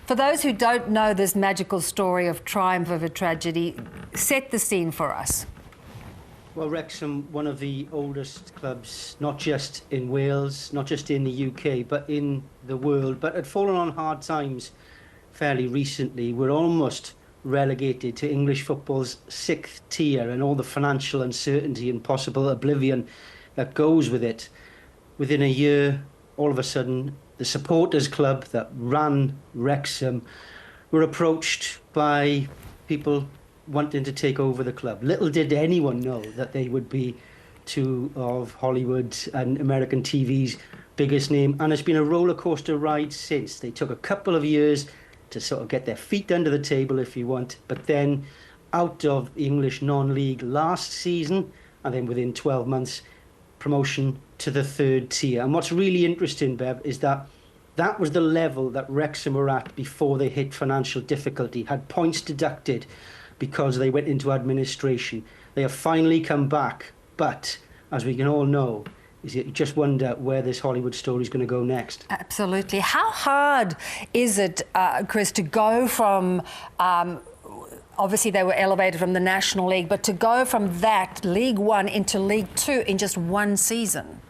For those who don't know this magical story of triumph over tragedy, set the scene for us. Well, Wrexham, one of the oldest clubs, not just in Wales, not just in the UK, but in the world, but had fallen on hard times fairly recently. We're almost relegated to English football's 6th tier and all the financial uncertainty and possible oblivion that goes with it. Within a year, all of a sudden, the supporters club that ran Wrexham were approached by people wanting to take over the club. Little did anyone know that they would be two of Hollywood and American TV's biggest name, and it's been a roller coaster ride since. They took a couple of years to sort of get their feet under the table, if you want, but then out of the English non-league last season, and then within 12 months, promotion to the 3rd tier. And what's really interesting, Bev, is that that was the level that Wrexham were at before they hit financial difficulty, had points deducted because they went into administration. They have finally come back, but as we can all know, you just wonder where this Hollywood story is going to go next. Absolutely. How hard is it, Chris, to go from, obviously they were elevated from the National League, but to go from that League One into League Two in just one season?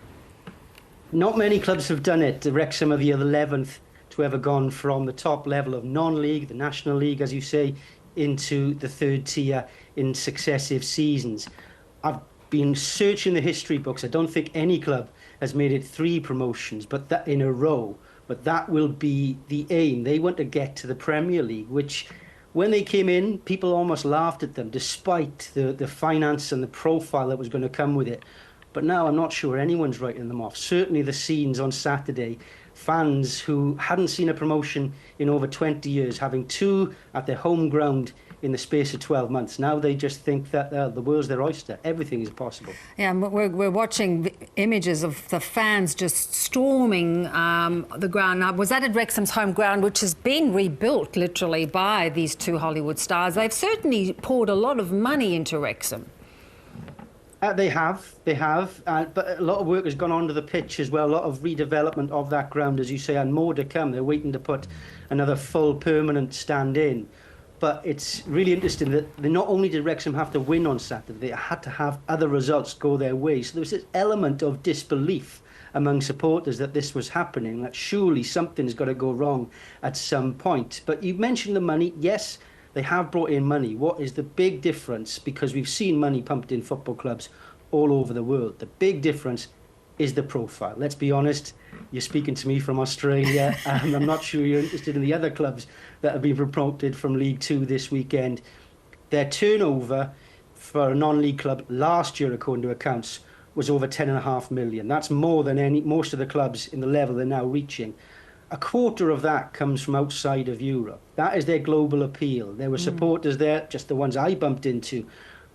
Not many clubs have done it. Wrexham are the 11th to ever gone from the top level of non-league, the National League, as you say, into the 3rd tier in successive seasons. I've been searching the history books. I don't think any club has made it 3 promotions, but that in a row. But that will be the aim. They want to get to the Premier League, which when they came in, people almost laughed at them, despite the finance and the profile that was going to come with it. But now I'm not sure anyone's writing them off. Certainly the scenes on Saturday, fans who hadn't seen a promotion in over 20 years, having 2 at their home ground in the space of 12 months. Now they just think that the world's their oyster. Everything is possible. Yeah, we're watching images of the fans just storming the ground. Now, was that at Wrexham's home ground, which has been rebuilt literally by these 2 Hollywood stars? They've certainly poured a lot of money into Wrexham. They have, but a lot of work has gone onto the pitch as well, a lot of redevelopment of that ground, as you say, and more to come. They're waiting to put another full permanent stand in. But it's really interesting that not only did Wrexham have to win on Saturday, they had to have other results go their way. So there was this element of disbelief among supporters that this was happening, that surely something's got to go wrong at some point. But you mentioned the money. Yes, they have brought in money. What is the big difference? Because we've seen money pumped in football clubs all over the world. The big difference is the profile. Let's be honest, you're speaking to me from Australia, and I'm not sure you're interested in the other clubs that have been promoted from League Two this weekend. Their turnover for a non-league club last year, according to accounts, was over 10.5 million. That's more than most of the clubs in the level they're now reaching. A quarter of that comes from outside of Europe. That is their global appeal. There were supporters there, just the ones I bumped into,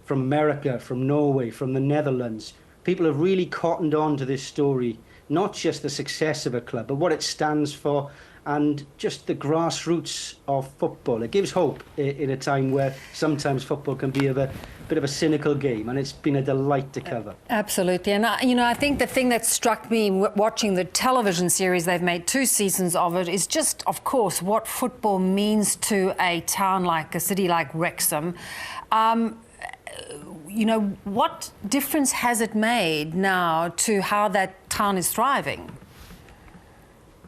from America, from Norway, from the Netherlands. People have really cottoned on to this story, not just the success of a club, but what it stands for and just the grassroots of football. It gives hope in a time where sometimes football can be a bit of a cynical game, and it's been a delight to cover. Absolutely. And, I think the thing that struck me watching the television series, they've made 2 seasons of it, is just, of course, what football means to a town like, a city like Wrexham. What difference has it made now to how that town is thriving?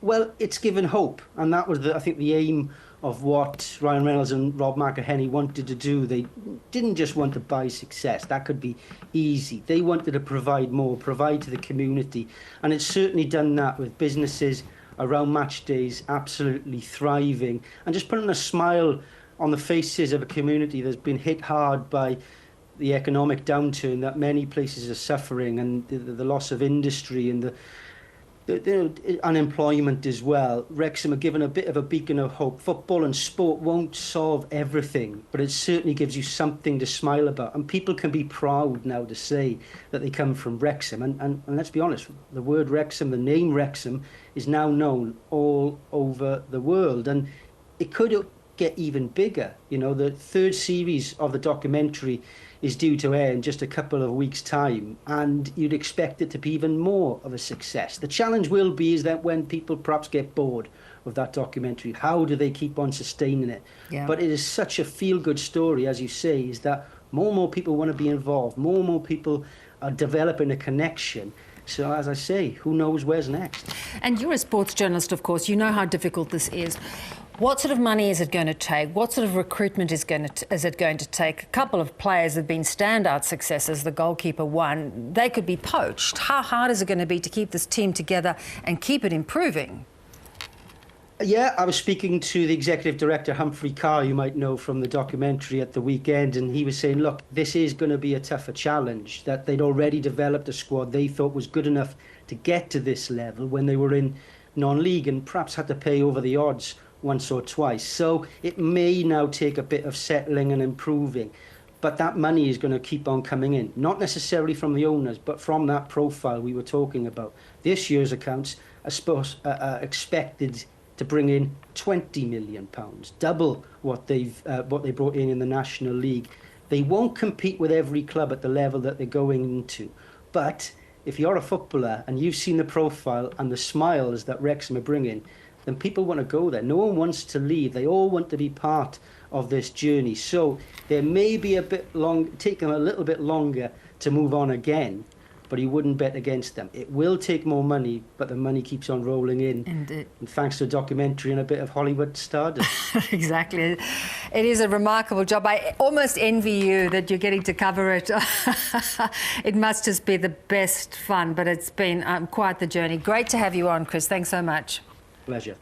Well, it's given hope, and that was, I think, the aim of what Ryan Reynolds and Rob McElhenney wanted to do. They didn't just want to buy success. That could be easy. They wanted to provide more, provide to the community, and it's certainly done that with businesses around match days absolutely thriving and just putting a smile on the faces of a community that's been hit hard by the economic downturn that many places are suffering, and the loss of industry and the unemployment as well. Wrexham are given a bit of a beacon of hope. Football and sport won't solve everything, but it certainly gives you something to smile about. And people can be proud now to say that they come from Wrexham. And let's be honest, the word Wrexham, the name Wrexham, is now known all over the world. And it could get even bigger. The 3rd series of the documentary is due to air in just a couple of weeks' time, and you'd expect it to be even more of a success. The challenge will be is that when people perhaps get bored, of that documentary. How do they keep on sustaining it? Yeah. But it is such a feel-good story, as you say, is that more and more people want to be involved. More and more people are developing a connection. So, as I say, who knows where's next? And you're a sports journalist, of course. You know how difficult this is. What sort of money is it going to take? What sort of recruitment is it going to take? A couple of players have been standout successes. The goalkeeper one. They could be poached. How hard is it going to be to keep this team together and keep it improving? Yeah, I was speaking to the executive director, Humphrey Carr, you might know from the documentary at the weekend, and he was saying, look, this is going to be a tougher challenge, that they'd already developed a squad they thought was good enough to get to this level when they were in non-league and perhaps had to pay over the odds once or twice. So it may now take a bit of settling and improving. But that money is going to keep on coming in, not necessarily from the owners, but from that profile we were talking about. This year's accounts are expected to bring in £20 million, double what they brought in the National League. They won't compete with every club at the level that they're going into. But if you're a footballer and you've seen the profile and the smiles that Wrexham are bringing, then people want to go there. No one wants to leave. They all want to be part of this journey. So there may be take them a little bit longer to move on again, but he wouldn't bet against them. It will take more money, but the money keeps on rolling in. And thanks to a documentary and a bit of Hollywood stardom. Exactly. It is a remarkable job. I almost envy you that you're getting to cover it. It must just be the best fun, but it's been quite the journey. Great to have you on, Chris. Thanks so much. Pleasure.